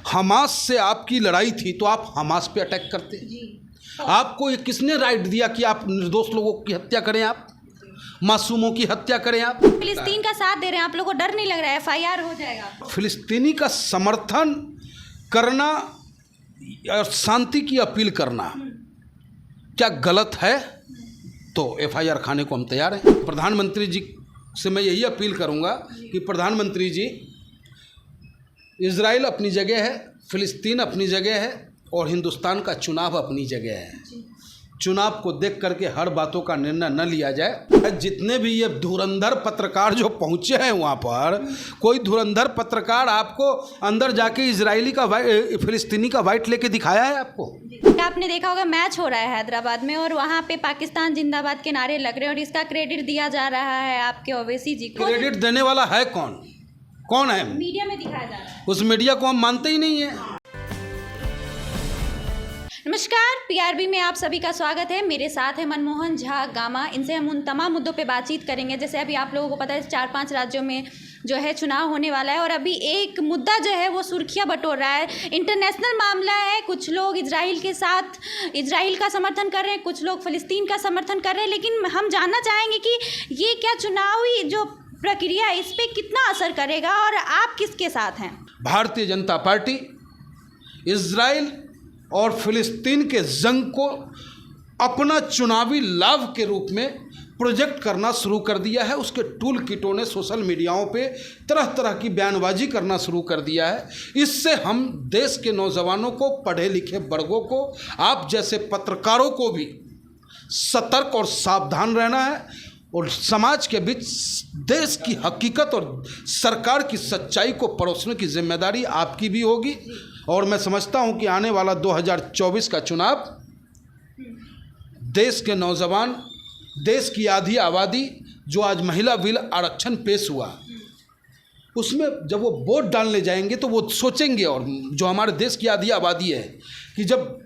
Hamas से आपकी लड़ाई थी तो आप हमास पे अटैक करते। आपको ये किसने राइट दिया कि आप निर्दोष लोगों की हत्या करें, आप मासूमों की हत्या करें? आप फिलिस्तीन का साथ दे रहे हैं, आप लोगों को डर नहीं लग रहा है FIR हो जाएगा? फिलिस्तीनी का समर्थन करना और शांति की अपील करना क्या गलत है? तो FIR खाने को हम तैयार हैं। प्रधानमंत्री जी से मैं यही अपील करूंगा कि प्रधानमंत्री जी, इजराइल अपनी जगह है, फिलिस्तीन अपनी जगह है और हिंदुस्तान का चुनाव अपनी जगह है। चुनाव को देख करके हर बातों का निर्णय न लिया जाए। जितने भी ये धुरंधर पत्रकार जो पहुंचे हैं वहाँ पर, कोई धुरंधर पत्रकार आपको अंदर जाके इजरायली का फिलिस्तीनी का वाइट लेके दिखाया है आपको? आपने देखा होगा मैच हो रहा है हैदराबाद में और वहाँ पे पाकिस्तान जिंदाबाद के नारे लग रहे हैं और इसका क्रेडिट दिया जा रहा है आपके ओवैसी जी को। क्रेडिट देने वाला है कौन? कौन है? मीडिया में दिखाया जा रहा है। उस मीडिया को हम मानते ही नहीं है। नमस्कार, PRB में आप सभी का स्वागत है। मेरे साथ है मनमोहन झा गामा। इनसे हम उन तमाम मुद्दों पे बातचीत करेंगे। जैसे अभी आप लोगों को पता है 4-5 राज्यों में जो है चुनाव होने वाला है और अभी एक मुद्दा जो है वो सुर्खियां बटोर रहा है। इंटरनेशनल मामला है। कुछ लोग इजराइल के साथ इजराइल का समर्थन कर रहे हैं, कुछ लोग फिलिस्तीन का समर्थन कर रहे हैं। लेकिन हम जानना चाहेंगे कि ये क्या चुनावी जो प्रक्रिया है इस पर कितना असर करेगा और आप किसके साथ हैं? भारतीय जनता पार्टी इजराइल और फिलिस्तीन के जंग को अपना चुनावी लाभ के रूप में प्रोजेक्ट करना शुरू कर दिया है। उसके टूल किटों ने सोशल मीडियाओं पे तरह तरह की बयानबाजी करना शुरू कर दिया है। इससे हम देश के नौजवानों को, पढ़े लिखे वर्गों को, आप जैसे पत्रकारों को भी सतर्क और सावधान रहना है और समाज के बीच देश की हकीकत और सरकार की सच्चाई को परोसने की जिम्मेदारी आपकी भी होगी। और मैं समझता हूं कि आने वाला 2024 का चुनाव देश के नौजवान, देश की आधी आबादी, जो आज महिला बिल आरक्षण पेश हुआ, उसमें जब वो वोट डालने जाएंगे तो वो सोचेंगे, और जो हमारे देश की आधी आबादी है, कि जब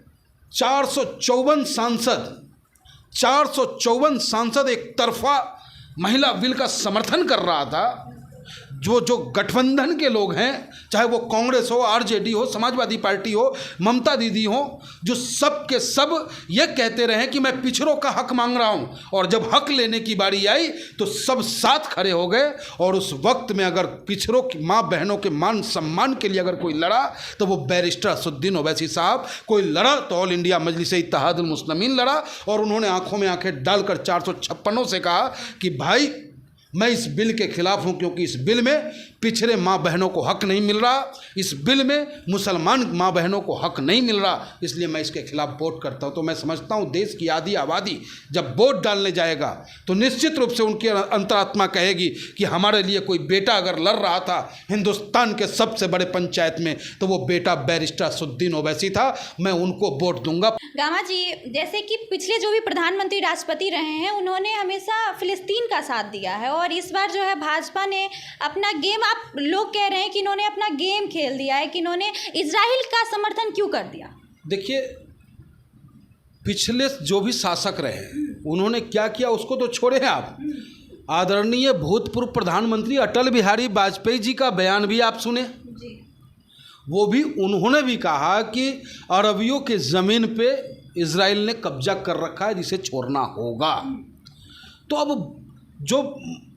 454 सांसद एक तरफा महिला बिल का समर्थन कर रहा था, जो गठबंधन के लोग हैं, चाहे वो कांग्रेस हो, RJD हो, समाजवादी पार्टी हो, ममता दीदी हो, जो सब के सब ये कहते रहे कि मैं पिछड़ों का हक मांग रहा हूँ, और जब हक लेने की बारी आई तो सब साथ खड़े हो गए। और उस वक्त में अगर पिछड़ों की माँ बहनों के मान सम्मान के लिए अगर कोई लड़ा तो वो बैरिस्टर असदुद्दीन ओवैसी साहब। कोई लड़ा तो ऑल इंडिया मजलिस-ए-इत्तेहादुल मुस्लिमीन लड़ा, और उन्होंने आंखों में आंखें डालकर 456 से कहा कि भाई मैं इस बिल के खिलाफ हूं, क्योंकि इस बिल में पिछड़े माँ बहनों को हक नहीं मिल रहा, इस बिल में मुसलमान माँ बहनों को हक नहीं मिल रहा, इसलिए मैं इसके खिलाफ वोट करता हूं। तो मैं समझता हूं देश की आधी आबादी जब वोट डालने जाएगा तो निश्चित रूप से उनकी अंतरात्मा कहेगी कि हमारे लिए कोई बेटा अगर लड़ रहा था हिंदुस्तान के सबसे बड़े पंचायत में तो वो बेटा बैरिस्टर असदुद्दीन ओवैसी था, मैं उनको वोट दूंगा। गामा जी, जैसे कि पिछले जो भी प्रधानमंत्री राष्ट्रपति रहे हैं उन्होंने हमेशा फिलिस्तीन का साथ दिया है और इस बार जो है भाजपा ने अपना गेम, आप लोग कह रहे हैं कि इन्होंने अपना गेम खेल दिया है कि इन्होंने इजराइल का समर्थन क्यों कर दिया? देखिए, पिछले जो भी शासक रहे उन्होंने क्या किया उसको तो छोड़े हैं आप। आदरणीय भूतपूर्व प्रधानमंत्री अटल बिहारी वाजपेयी जी का बयान भी आप सुने जी। वो भी उन्होंने भी कहा कि अरबियों के ज़मीन पे इजराइल ने कब्जा कर रखा है जिसे छोड़ना होगा। तो अब जो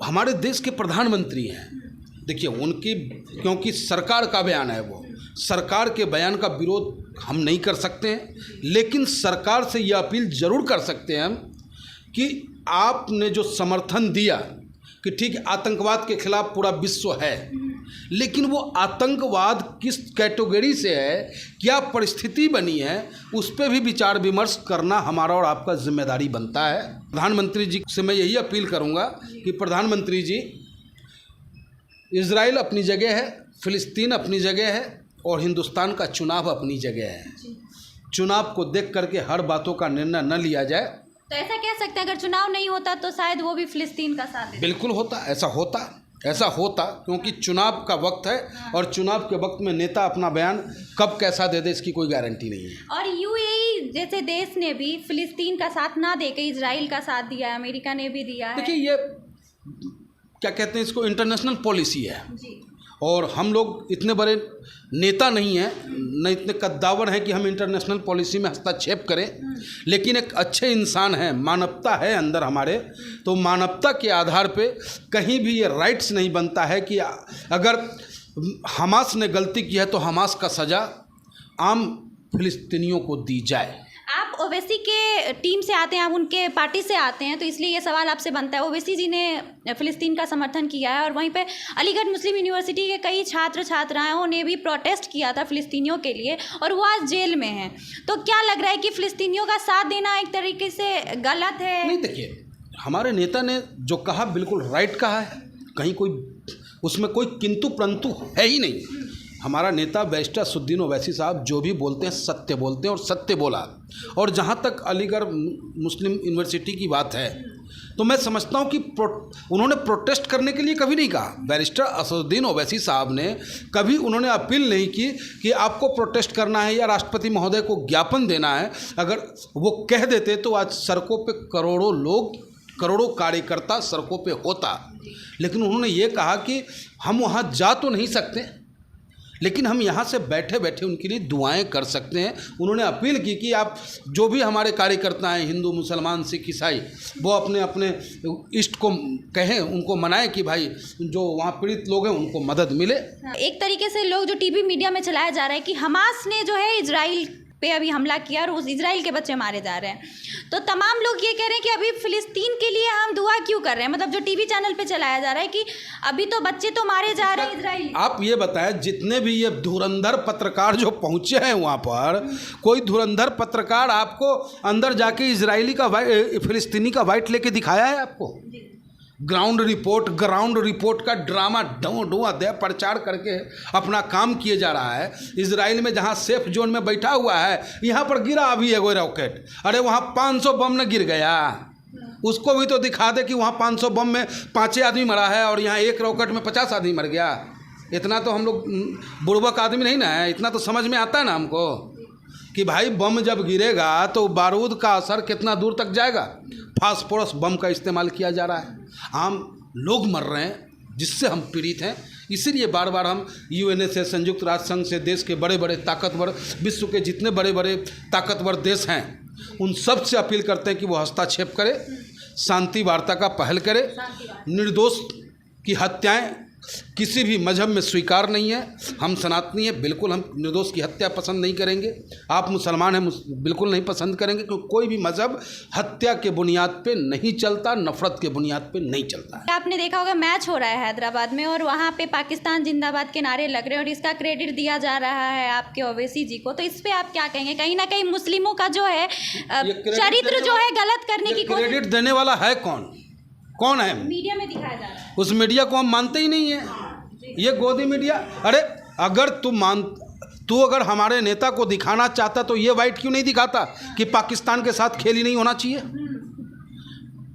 हमारे देश के प्रधानमंत्री हैं, देखिए उनकी, क्योंकि सरकार का बयान है, वो सरकार के बयान का विरोध हम नहीं कर सकते हैं, लेकिन सरकार से यह अपील ज़रूर कर सकते हैं हम कि आपने जो समर्थन दिया कि ठीक है आतंकवाद के खिलाफ पूरा विश्व है, लेकिन वो आतंकवाद किस कैटेगरी से है, क्या परिस्थिति बनी है, उस पर भी विचार विमर्श करना हमारा और आपका जिम्मेदारी बनता है। प्रधानमंत्री जी से मैं यही अपील करूंगा कि प्रधानमंत्री जी, इजराइल अपनी जगह है, फिलिस्तीन अपनी जगह है और हिंदुस्तान का चुनाव अपनी जगह है। चुनाव को देख करके हर बातों का निर्णय न लिया जाए। तो ऐसा कह सकते हैं अगर चुनाव नहीं होता तो शायद वो भी फिलिस्तीन का साथ देते? बिल्कुल होता, ऐसा होता क्योंकि चुनाव का वक्त है और चुनाव के वक्त में नेता अपना बयान कब कैसा दे दे इसकी कोई गारंटी नहीं है। और UAE जैसे देश ने भी फिलिस्तीन का साथ ना देके इजराइल का साथ दिया है, अमेरिका ने भी दिया है। देखिए, ये क्या कहते हैं इसको, इंटरनेशनल पॉलिसी है जी। और हम लोग इतने बड़े नेता नहीं हैं, न इतने कद्दावर हैं कि हम इंटरनेशनल पॉलिसी में हस्तक्षेप करें, लेकिन एक अच्छे इंसान हैं, मानवता है अंदर हमारे। तो मानवता के आधार पे कहीं भी ये राइट्स नहीं बनता है कि अगर हमास ने गलती की है तो हमास का सज़ा आम फिलिस्तीनियों को दी जाए। आप ओवैसी के टीम से आते हैं, आप उनके पार्टी से आते हैं, तो इसलिए ये सवाल आपसे बनता है। ओवैसी जी ने फ़िलिस्तीन का समर्थन किया है और वहीं पे अलीगढ़ मुस्लिम यूनिवर्सिटी के कई छात्र छात्राओं ने भी प्रोटेस्ट किया था फ़िलिस्तीनियों के लिए और वो आज जेल में हैं। तो क्या लग रहा है कि फ़िलिस्तीनियों का साथ देना एक तरीके से गलत है? नहीं, देखिए, हमारे नेता ने जो कहा बिल्कुल राइट कहा है, कहीं कोई उसमें कोई किंतु परंतु है ही नहीं। हमारा नेता बैरिस्टर असदुद्दीन ओवैसी साहब जो भी बोलते हैं सत्य बोलते हैं और सत्य बोला। और जहाँ तक अलीगढ़ मुस्लिम यूनिवर्सिटी की बात है तो मैं समझता हूँ कि उन्होंने प्रोटेस्ट करने के लिए कभी नहीं कहा। बैरिस्टर असदुद्दीन ओवैसी साहब ने कभी उन्होंने अपील नहीं की कि आपको प्रोटेस्ट करना है या राष्ट्रपति महोदय को ज्ञापन देना है। अगर वो कह देते तो आज सड़कों पे करोड़ों लोग, करोड़ों कार्यकर्ता सड़कों पे होता। लेकिन उन्होंने ये कहा कि हम वहाँ जा तो नहीं सकते, लेकिन हम यहाँ से बैठे बैठे उनके लिए दुआएं कर सकते हैं। उन्होंने अपील की कि आप जो भी हमारे कार्यकर्ता हैं, हिंदू, मुसलमान, सिख, ईसाई, वो अपने अपने इष्ट को कहें, उनको मनाएं कि भाई जो वहाँ पीड़ित लोग हैं उनको मदद मिले। एक तरीके से लोग जो टीवी मीडिया में चलाया जा रहा है कि हमास ने जो है इजराइल पे अभी हमला किया और उस इजराइल के बच्चे मारे जा रहे हैं, तो तमाम लोग ये कह रहे हैं कि अभी फ़िलिस्तीन के लिए हम दुआ क्यों कर रहे हैं? मतलब जो टीवी चैनल पे चलाया जा रहा है कि अभी तो बच्चे तो मारे जा रहे हैं इजराइल। आप ये बताएं, जितने भी ये धुरंधर पत्रकार जो पहुंचे हैं वहाँ पर, कोई धुरंधर पत्रकार आपको अंदर जाके इजरायली का फिलिस्तीनी का वाइट लेके दिखाया है आपको? ग्राउंड रिपोर्ट का ड्रामा धुआं प्रचार करके अपना काम किए जा रहा है। इजराइल में जहाँ सेफ जोन में बैठा हुआ है, यहाँ पर गिरा अभी एगो रॉकेट, अरे वहाँ 500 बम न गिर गया, उसको भी तो दिखा दे कि वहाँ 500 बम में 5 आदमी मरा है और यहाँ एक रॉकेट में 50 आदमी मर गया। इतना तो हम लोग बुड़बक आदमी नहीं ना है, इतना तो समझ में आता है ना हमको कि भाई बम जब गिरेगा तो बारूद का असर कितना दूर तक जाएगा। फास्फोरस बम का इस्तेमाल किया जा रहा है, आम लोग मर रहे हैं जिससे हम पीड़ित हैं। इसीलिए बार बार हम यूएनए से, संयुक्त राष्ट्र संघ से, देश के बड़े बड़े ताकतवर, विश्व के जितने बड़े बड़े ताकतवर देश हैं उन सब से अपील करते हैं कि वो हस्तक्षेप करे, शांति वार्ता का पहल करे। निर्दोष की हत्याएं किसी भी मजहब में स्वीकार नहीं है। हम सनातनी हैं, बिल्कुल हम निर्दोष की हत्या पसंद नहीं करेंगे। आप मुसलमान हैं, बिल्कुल नहीं पसंद करेंगे, क्योंकि कोई भी मजहब हत्या के बुनियाद पे नहीं चलता, नफरत के बुनियाद पे नहीं चलता है। आपने देखा होगा मैच हो रहा है हैदराबाद में और वहाँ पे पाकिस्तान जिंदाबाद के नारे लग रहे हैं और इसका क्रेडिट दिया जा रहा है आपके ओवैसी जी को, तो इस पर आप क्या कहेंगे? कहीं ना कहीं मुस्लिमों का जो है चरित्र जो है गलत करने की क्रेडिट देने वाला है कौन है? मीडिया में दिखाया जा रहा है। उस मीडिया को हम मानते ही नहीं है, ये गोदी मीडिया। अरे अगर तू अगर हमारे नेता को दिखाना चाहता तो ये वाइट क्यों नहीं दिखाता कि पाकिस्तान के साथ खेल ही नहीं होना चाहिए?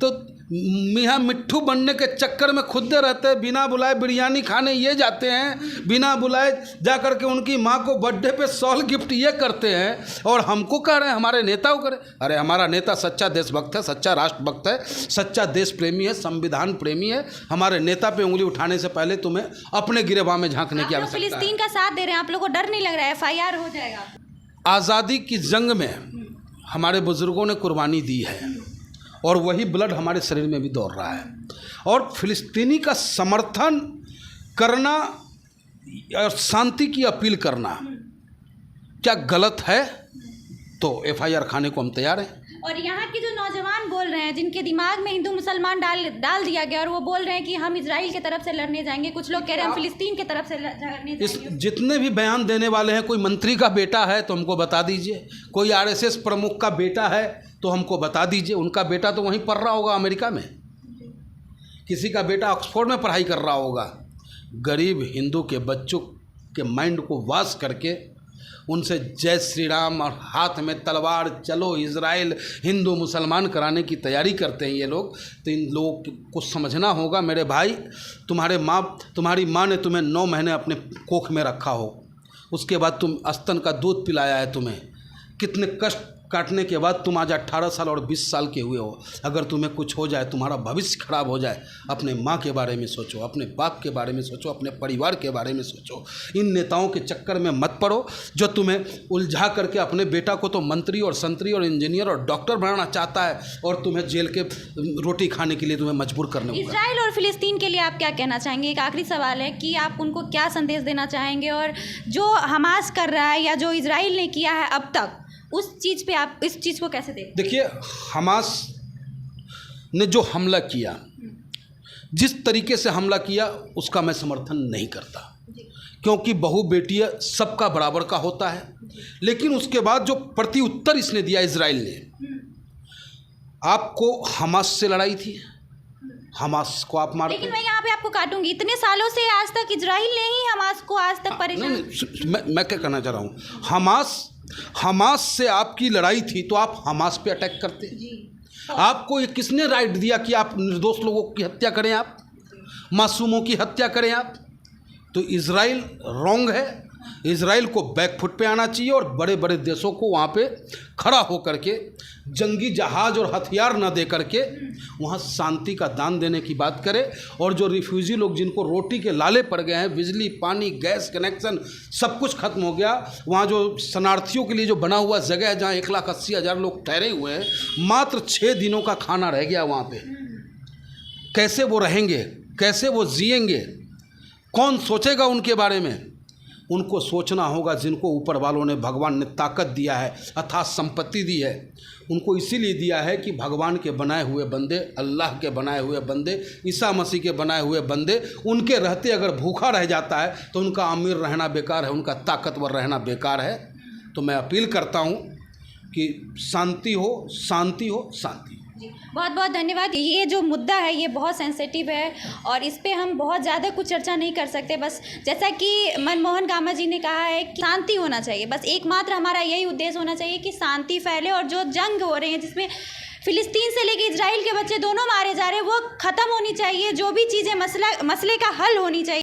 तो मियाँ मिट्ठू बनने के चक्कर में खुदे रहते हैं, बिना बुलाए बिरयानी खाने ये जाते हैं, बिना बुलाए जा कर के उनकी माँ को बर्थडे पे शॉल गिफ्ट ये करते हैं और हमको कह रहे हैं हमारे नेता को करें। अरे हमारा नेता सच्चा देशभक्त है, सच्चा राष्ट्रभक्त है, सच्चा देश प्रेमी है, संविधान प्रेमी है। हमारे नेता पे उंगली उठाने से पहले तुम्हें अपने गिरेबान में झांकने की आवश्यकता है। फिलिस्तीन का साथ दे रहे हैं, आप लोगों को डर नहीं लग रहा है FIR हो जाएगा? आज़ादी की जंग में हमारे बुजुर्गों ने कुर्बानी दी है और वही ब्लड हमारे शरीर में भी दौड़ रहा है। और फिलिस्तीनी का समर्थन करना और शांति की अपील करना क्या गलत है? तो FIR खाने को हम तैयार हैं। और यहाँ के जो नौजवान बोल रहे हैं, जिनके दिमाग में हिंदू मुसलमान डाल दिया गया, और वो बोल रहे हैं कि हम इजराइल की तरफ से लड़ने जाएंगे, कुछ लोग कह रहे हैं हम फिलिस्तीन की तरफ से लड़ने जाएंगे। जितने भी बयान देने वाले हैं, कोई मंत्री का बेटा है तो हमको बता दीजिए, कोई RSS प्रमुख का बेटा है तो हमको बता दीजिए। उनका बेटा तो वहीं पढ़ रहा होगा अमेरिका में, किसी का बेटा ऑक्सफोर्ड में पढ़ाई कर रहा होगा। गरीब हिंदू के बच्चों के माइंड को वाश करके उनसे जय श्री राम और हाथ में तलवार, चलो इजराइल, हिंदू मुसलमान कराने की तैयारी करते हैं ये लोग। तो इन लोगों को समझना होगा मेरे भाई, तुम्हारी माँ ने तुम्हें 9 महीने अपने कोख में रखा हो, उसके बाद तुम स्तन का दूध पिलाया है, तुम्हें कितने कष्ट काटने के बाद तुम आज 18 साल और 20 साल के हुए हो, अगर तुम्हें कुछ हो जाए, तुम्हारा भविष्य खराब हो जाए, अपने माँ के बारे में सोचो, अपने बाप के बारे में सोचो, अपने परिवार के बारे में सोचो। इन नेताओं के चक्कर में मत पड़ो जो तुम्हें उलझा करके अपने बेटा को तो मंत्री और संतरी और इंजीनियर और डॉक्टर बनाना चाहता है और तुम्हें जेल के रोटी खाने के लिए तुम्हें मजबूर करने को। इजराइल और फिलिस्तीन के लिए आप क्या कहना चाहेंगे? एक आखिरी सवाल है कि आप उनको क्या संदेश देना चाहेंगे, और जो हमास कर रहा है या जो इजराइल ने किया है अब तक, उस चीज़ पे आप इस चीज़ को कैसे देखते? देखिए, हमास ने जो हमला किया, जिस तरीके से हमला किया, उसका मैं समर्थन नहीं करता, क्योंकि बहू बेटियाँ सबका बराबर का होता है। लेकिन उसके बाद जो प्रति उत्तर इसने दिया इजराइल ने, आपको हमास से लड़ाई थी, हमास को आप मारते। लेकिन मैं यहाँ पे आपको काटूंगी, इतने सालों से आज तक इजराइल ने ही हमास को आज तक परेशान। नहीं, मैं क्या कहना चाह रहा हूँ, हमास से आपकी लड़ाई थी तो आप हमास पे अटैक करते। आपको ये किसने राइट दिया कि आप निर्दोष लोगों की हत्या करें, आप मासूमों की हत्या करें आप? तो इजराइल रॉन्ग है। इजराइल को बैकफुट पे आना चाहिए और बड़े बड़े देशों को वहाँ पे खड़ा होकर के जंगी जहाज़ और हथियार न दे करके वहाँ शांति का दान देने की बात करे। और जो रिफ्यूजी लोग जिनको रोटी के लाले पड़ गए हैं, बिजली पानी गैस कनेक्शन सब कुछ खत्म हो गया, वहाँ जो शरणार्थियों के लिए जो बना हुआ जगह है जहाँ 1,80,000 लोग ठहरे हुए हैं, मात्र 6 दिनों का खाना रह गया वहाँ पे। कैसे वो रहेंगे, कैसे वो जिएंगे, कौन सोचेगा उनके बारे में? उनको सोचना होगा जिनको ऊपर वालों ने, भगवान ने ताकत दिया है, अथाह संपत्ति दी है। उनको इसीलिए दिया है कि भगवान के बनाए हुए बंदे, अल्लाह के बनाए हुए बंदे, ईसा मसीह के बनाए हुए बंदे, उनके रहते अगर भूखा रह जाता है तो उनका अमीर रहना बेकार है, उनका ताकतवर रहना बेकार है। तो मैं अपील करता हूँ कि शांति हो, शांति हो, शांति। बहुत बहुत धन्यवाद। ये जो मुद्दा है ये बहुत सेंसिटिव है और इस पे हम बहुत ज़्यादा कुछ चर्चा नहीं कर सकते। बस जैसा कि मनमोहन गामा जी ने कहा है कि शांति होना चाहिए, बस एकमात्र हमारा यही उद्देश्य होना चाहिए कि शांति फैले और जो जंग हो रहे हैं जिसमें फिलिस्तीन से लेकर इजराइल के बच्चे दोनों मारे जा रहे हैं वो ख़त्म होनी चाहिए। जो भी चीज़ें मसले का हल होनी चाहिए।